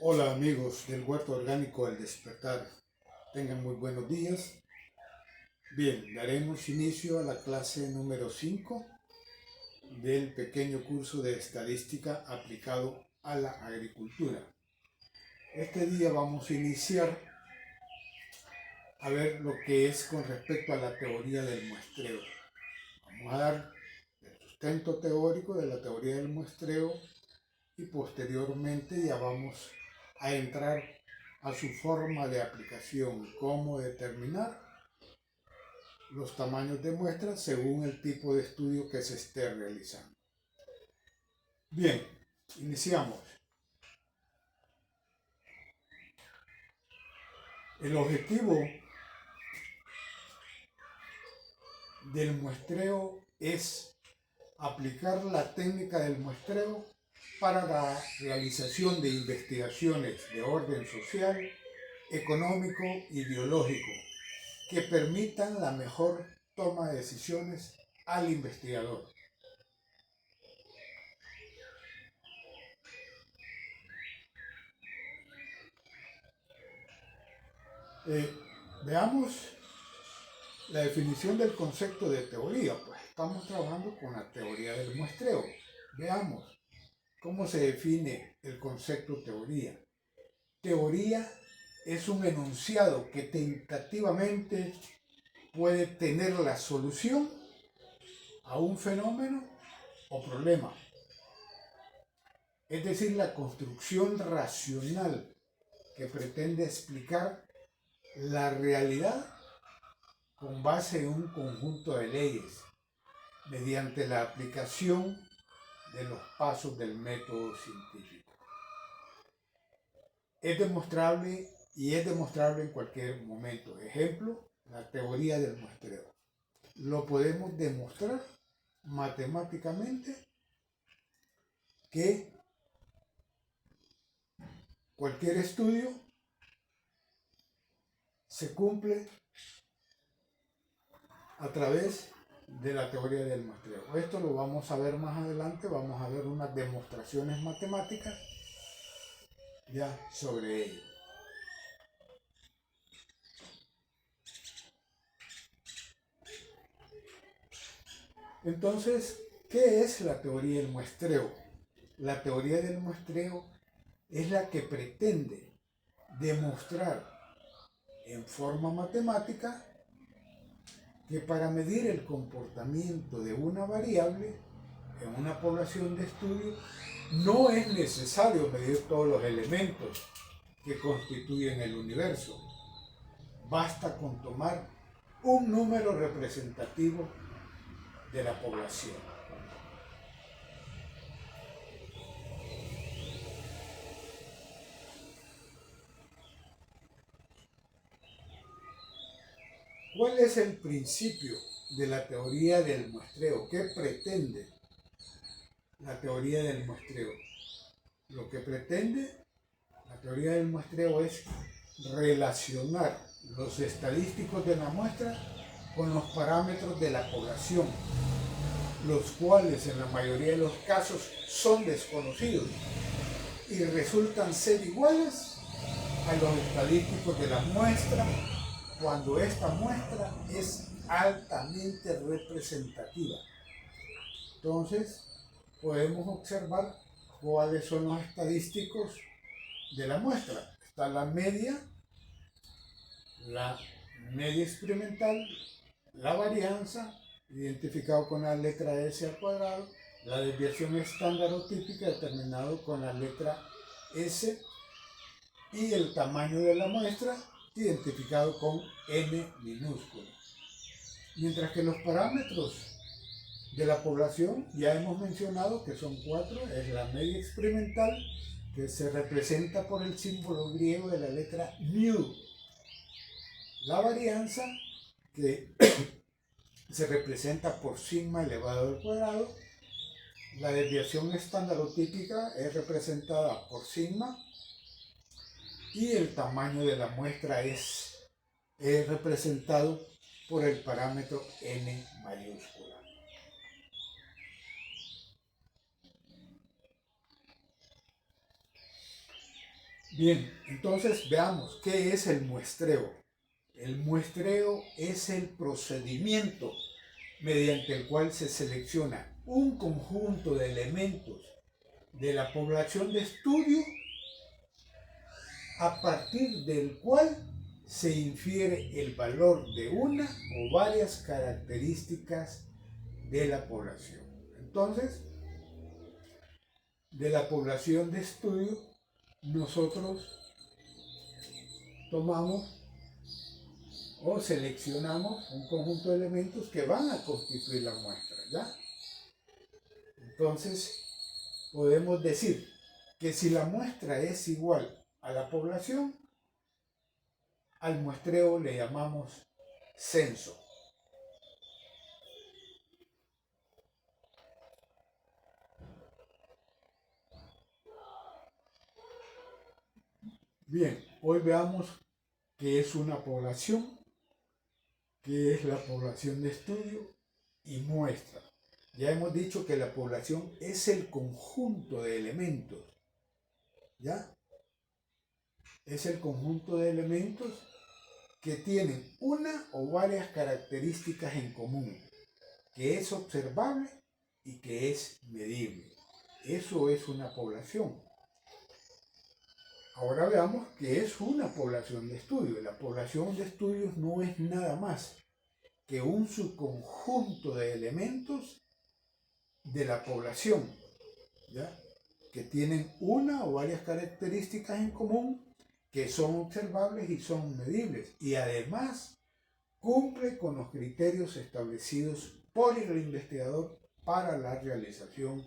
Hola amigos del Huerto Orgánico El Despertar, tengan muy buenos días. Bien, daremos inicio a la clase número 5 del pequeño curso de estadística aplicado a la agricultura. Este día vamos a iniciar a ver lo que es con respecto a la teoría del muestreo. Vamos a dar el sustento teórico de la teoría del muestreo y posteriormente ya vamos a entrar a su forma de aplicación, cómo determinar los tamaños de muestras según el tipo de estudio que se esté realizando. Bien, iniciamos. El objetivo del muestreo es aplicar la técnica del muestreo para la realización de investigaciones de orden social, económico y biológico que permitan la mejor toma de decisiones al investigador. Veamos la definición del concepto de teoría. Pues estamos trabajando con la teoría del muestreo. Veamos cómo se define el concepto teoría. Teoría es un enunciado que tentativamente puede tener la solución a un fenómeno o problema. Es decir, la construcción racional que pretende explicar la realidad con base en un conjunto de leyes, mediante la aplicación de los pasos del método científico. Es demostrable y es demostrable en cualquier momento. Ejemplo, la teoría del muestreo. Lo podemos demostrar matemáticamente que cualquier estudio se cumple a través de la teoría del muestreo. Esto lo vamos a ver más adelante, vamos a ver unas demostraciones matemáticas ya sobre ello. Entonces, ¿qué es la teoría del muestreo? La teoría del muestreo es la que pretende demostrar en forma matemática que para medir el comportamiento de una variable en una población de estudio no es necesario medir todos los elementos que constituyen el universo. Basta con tomar un número representativo de la población. ¿Cuál es el principio de la teoría del muestreo? ¿Qué pretende la teoría del muestreo? Lo que pretende la teoría del muestreo es relacionar los estadísticos de la muestra con los parámetros de la población, los cuales en la mayoría de los casos son desconocidos y resultan ser iguales a los estadísticos de la muestra cuando esta muestra es altamente representativa. Entonces, podemos observar cuáles son los estadísticos de la muestra. Está la media experimental, la varianza, identificado con la letra S al cuadrado, la desviación estándar o típica, determinado con la letra S, y el tamaño de la muestra, identificado con n minúsculo. Mientras que los parámetros de la población ya hemos mencionado que son 4, es la media experimental, que se representa por el símbolo griego de la letra mu, la varianza, que se representa por sigma elevado al cuadrado, la desviación estándar o típica es representada por sigma, y el tamaño de la muestra es representado por el parámetro n mayúscula. Bien, entonces veamos qué es el muestreo. El muestreo es el procedimiento mediante el cual se selecciona un conjunto de elementos de la población de estudio a partir del cual se infiere el valor de una o varias características de la población. Entonces, de la población de estudio, nosotros tomamos o seleccionamos un conjunto de elementos que van a constituir la muestra, ¿ya? Entonces, podemos decir que si la muestra es igual a la población, al muestreo le llamamos censo. Bien, hoy veamos qué es una población, qué es la población de estudio y muestra. Ya hemos dicho que la población es el conjunto de elementos, ¿ya? Es el conjunto de elementos que tienen una o varias características en común, que es observable y que es medible. Eso es una población. Ahora veamos qué es una población de estudio. La población de estudios no es nada más que un subconjunto de elementos de la población, ¿ya? Que tienen una o varias características en común, que son observables y son medibles, y además cumple con los criterios establecidos por el investigador para la realización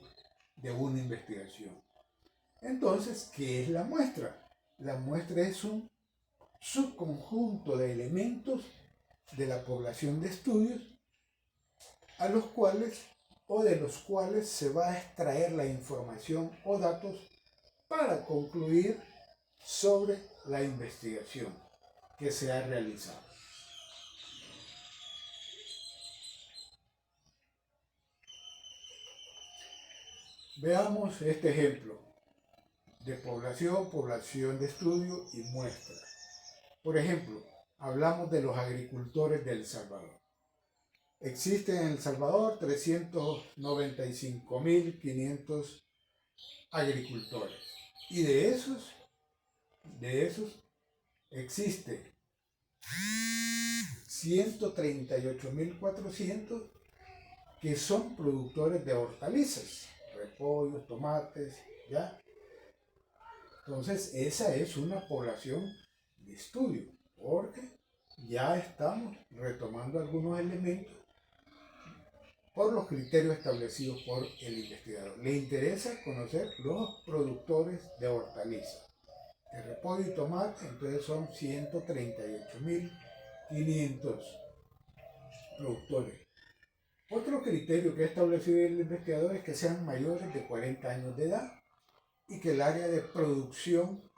de una investigación. Entonces, ¿qué es la muestra? La muestra es un subconjunto de elementos de la población de estudios a los cuales o de los cuales se va a extraer la información o datos para concluir sobre la investigación que se ha realizado. Veamos este ejemplo de población, población de estudio y muestra. Por ejemplo, hablamos de los agricultores de El Salvador. Existen en El Salvador 395.500 agricultores. Y de esos existe 138.400 que son productores de hortalizas, repollos, tomates, ¿ya? Entonces, esa es una población de estudio, porque ya estamos retomando algunos elementos por los criterios establecidos por el investigador. Le interesa conocer los productores de hortalizas. De repollo y tomate, entonces son 138.500 productores. Otro criterio que ha establecido el investigador es que sean mayores de 40 años de edad y que el área de producción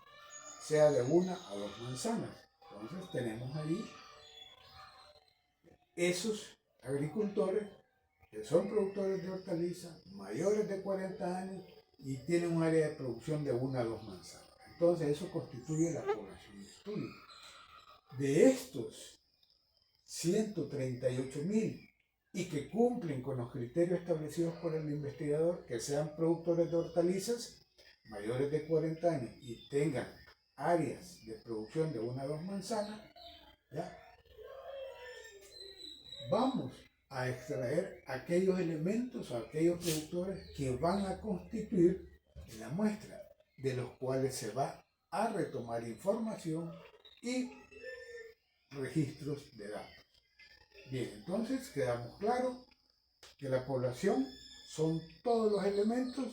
sea de 1 a 2 manzanas. Entonces tenemos ahí esos agricultores que son productores de hortalizas, mayores de 40 años y tienen un área de producción de 1 a 2 manzanas. Entonces eso constituye la población de estudio. De estos 138.000 y que cumplen con los criterios establecidos por el investigador, que sean productores de hortalizas mayores de 40 años y tengan áreas de producción de 1 a 2 manzanas, ¿ya? Vamos a extraer aquellos elementos o aquellos productores que van a constituir la muestra, de los cuales se va a retomar información y registros de datos. Bien, entonces quedamos claros que la población son todos los elementos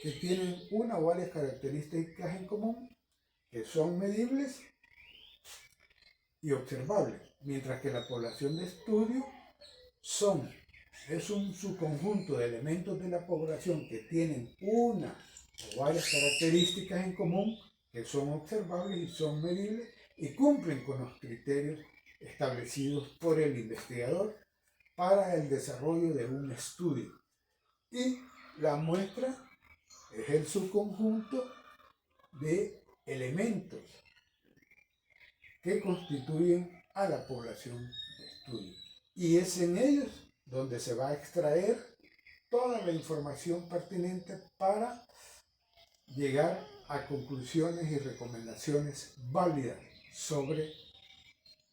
que tienen una o varias características en común, que son medibles y observables, mientras que la población de estudio es un subconjunto de elementos de la población que tienen una o varias características en común, que son observables y son medibles y cumplen con los criterios establecidos por el investigador para el desarrollo de un estudio. Y la muestra es el subconjunto de elementos que constituyen a la población de estudio. Y es en ellos donde se va a extraer toda la información pertinente para llegar a conclusiones y recomendaciones válidas sobre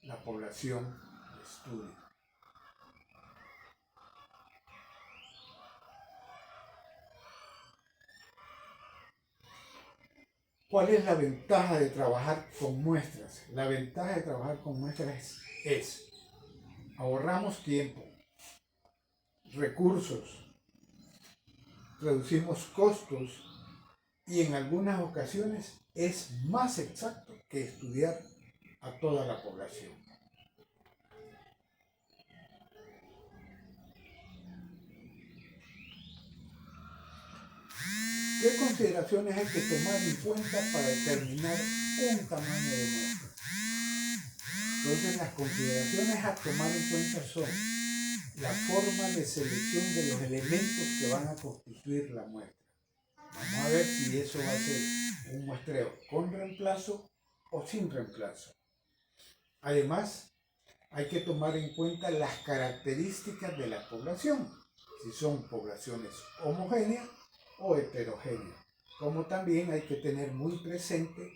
la población de estudio. ¿Cuál es la ventaja de trabajar con muestras? La ventaja de trabajar con muestras es ahorramos tiempo, recursos, reducimos costos y en algunas ocasiones es más exacto que estudiar a toda la población. ¿Qué consideraciones hay que tomar en cuenta para determinar un tamaño de muestra? Entonces, las consideraciones a tomar en cuenta son la forma de selección de los elementos que van a constituir la muestra. Vamos a ver si eso va a ser un muestreo con reemplazo o sin reemplazo. Además, hay que tomar en cuenta las características de la población, si son poblaciones homogéneas o heterogéneas, como también hay que tener muy presente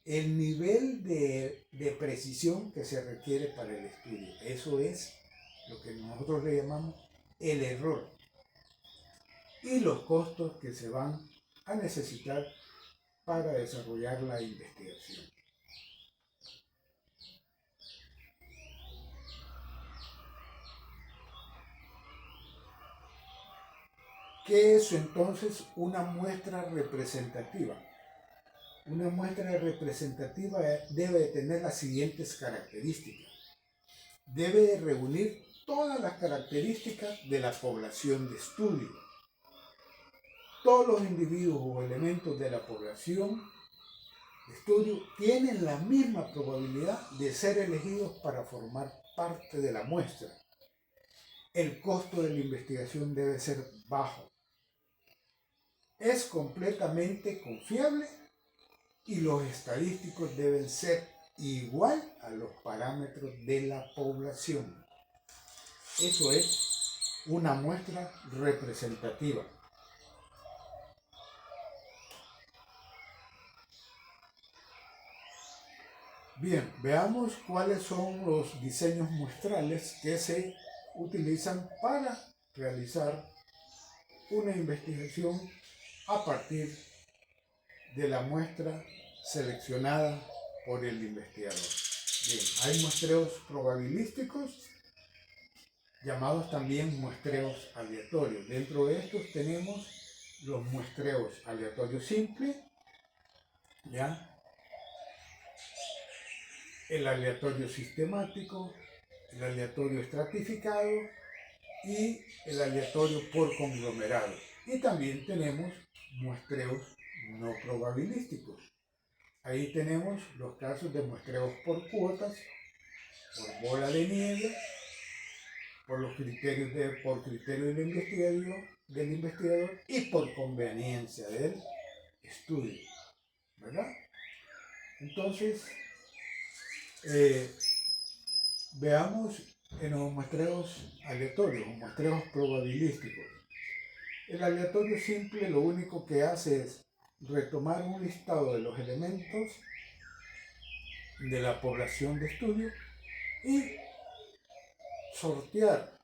el nivel de precisión que se requiere para el estudio. Eso es lo que nosotros le llamamos el error y los costos que se van a necesitar para desarrollar la investigación. ¿Qué es entonces una muestra representativa? Una muestra representativa debe tener las siguientes características. Debe reunir todas las características de la población de estudio. Todos los individuos o elementos de la población de estudio tienen la misma probabilidad de ser elegidos para formar parte de la muestra. El costo de la investigación debe ser bajo. Es completamente confiable y los estadísticos deben ser igual a los parámetros de la población. Eso es una muestra representativa. Bien, veamos cuáles son los diseños muestrales que se utilizan para realizar una investigación a partir de la muestra seleccionada por el investigador. Bien, hay muestreos probabilísticos, llamados también muestreos aleatorios. Dentro de estos tenemos los muestreos aleatorios simples, ¿ya? El aleatorio sistemático, el aleatorio estratificado y el aleatorio por conglomerado. Y también tenemos muestreos no probabilísticos. Ahí tenemos los casos de muestreos por cuotas, por bola de nieve, por criterio del investigador y por conveniencia del estudio, ¿verdad? Entonces, veamos en los muestreos aleatorios, o muestreos probabilísticos. El aleatorio simple lo único que hace es retomar un listado de los elementos de la población de estudio y sortear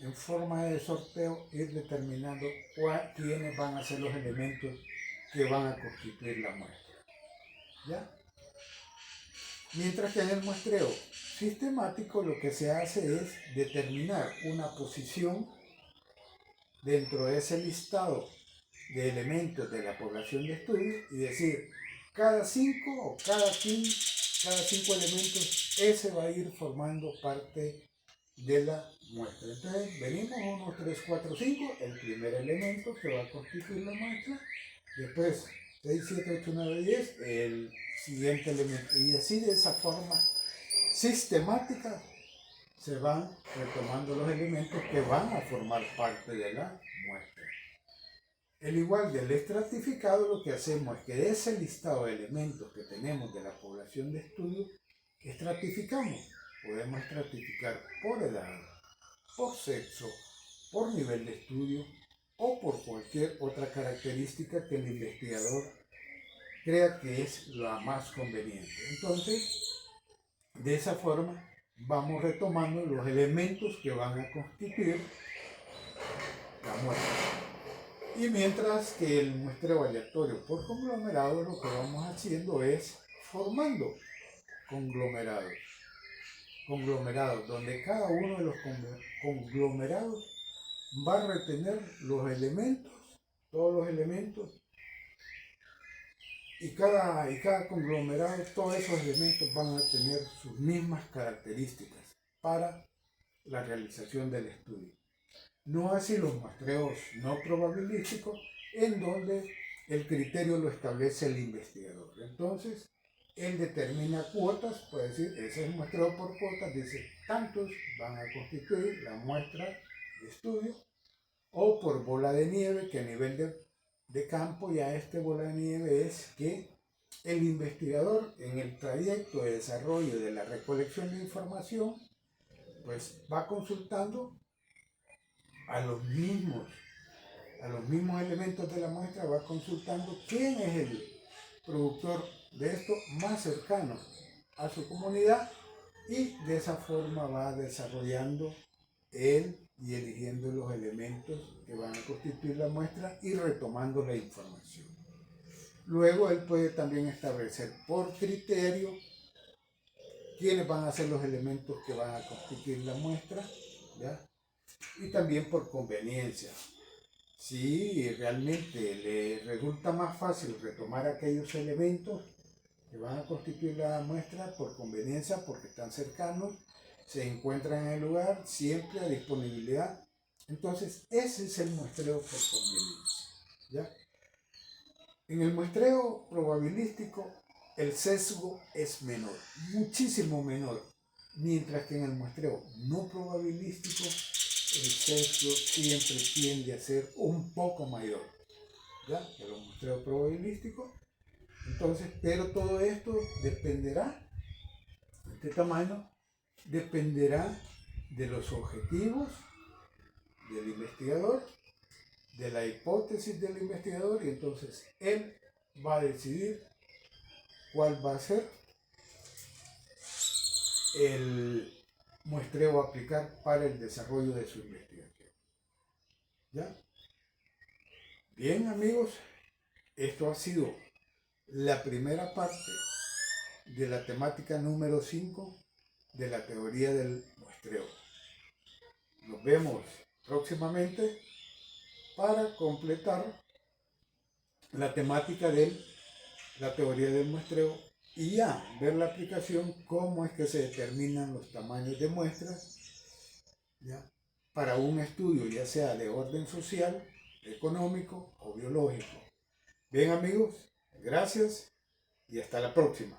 en forma de sorteo, ir determinando quiénes van a ser los elementos que van a constituir la muestra. ¿Ya? Mientras que en el muestreo sistemático lo que se hace es determinar una posición dentro de ese listado de elementos de la población de estudio y decir, cada 5 elementos, ese va a ir formando parte de la muestra. Entonces, venimos 1, 3, 4, 5, el primer elemento que va a constituir la muestra, después 6, 7, 8, 9, 10, el siguiente elemento, y así de esa forma sistemática se van retomando los elementos que van a formar parte de la muestra. El igual del estratificado, lo que hacemos es que de ese listado de elementos que tenemos de la población de estudio, estratificamos. Podemos estratificar por edad, por sexo, por nivel de estudio o por cualquier otra característica que el investigador crea que es la más conveniente. Entonces, de esa forma, vamos retomando los elementos que van a constituir la muestra. Y mientras que el muestreo aleatorio por conglomerado, lo que vamos haciendo es formando conglomerados. Conglomerados, donde cada uno de los conglomerados va a retener los elementos, todos los elementos, y cada conglomerado, todos esos elementos van a tener sus mismas características para la realización del estudio. No así los muestreos no probabilísticos, en donde el criterio lo establece el investigador. Entonces, él determina cuotas, puede decir, ese es muestreo por cuotas, dice, tantos van a constituir la muestra de estudio, o por bola de nieve, que a nivel de campo ya bola de nieve es que el investigador en el trayecto de desarrollo de la recolección de información, pues va consultando a los mismos elementos de la muestra, va consultando quién es el productor de esto más cercano a su comunidad, y de esa forma va desarrollando él y eligiendo los elementos que van a constituir la muestra y retomando la información. Luego él puede también establecer por criterio quiénes van a ser los elementos que van a constituir la muestra, ¿ya? Y también por conveniencia. Si realmente le resulta más fácil retomar aquellos elementos que van a constituir la muestra por conveniencia, porque están cercanos, se encuentran en el lugar, siempre a disponibilidad. Entonces, ese es el muestreo por conveniencia, ¿ya? En el muestreo probabilístico, el sesgo es menor, muchísimo menor, mientras que en el muestreo no probabilístico, el sesgo siempre tiende a ser un poco mayor, ¿ya? Que el muestreo probabilístico. Entonces, pero todo esto dependerá, este tamaño, dependerá de los objetivos del investigador, de la hipótesis del investigador, y entonces él va a decidir cuál va a ser el muestreo a aplicar para el desarrollo de su investigación. ¿Ya? Bien, amigos, esto ha sido la primera parte de la temática número 5 de la teoría del muestreo. Nos vemos próximamente para completar la temática de la teoría del muestreo y ya ver la aplicación, cómo es que se determinan los tamaños de muestras, ¿ya? Para un estudio ya sea de orden social, económico o biológico. Bien, amigos, gracias y hasta la próxima.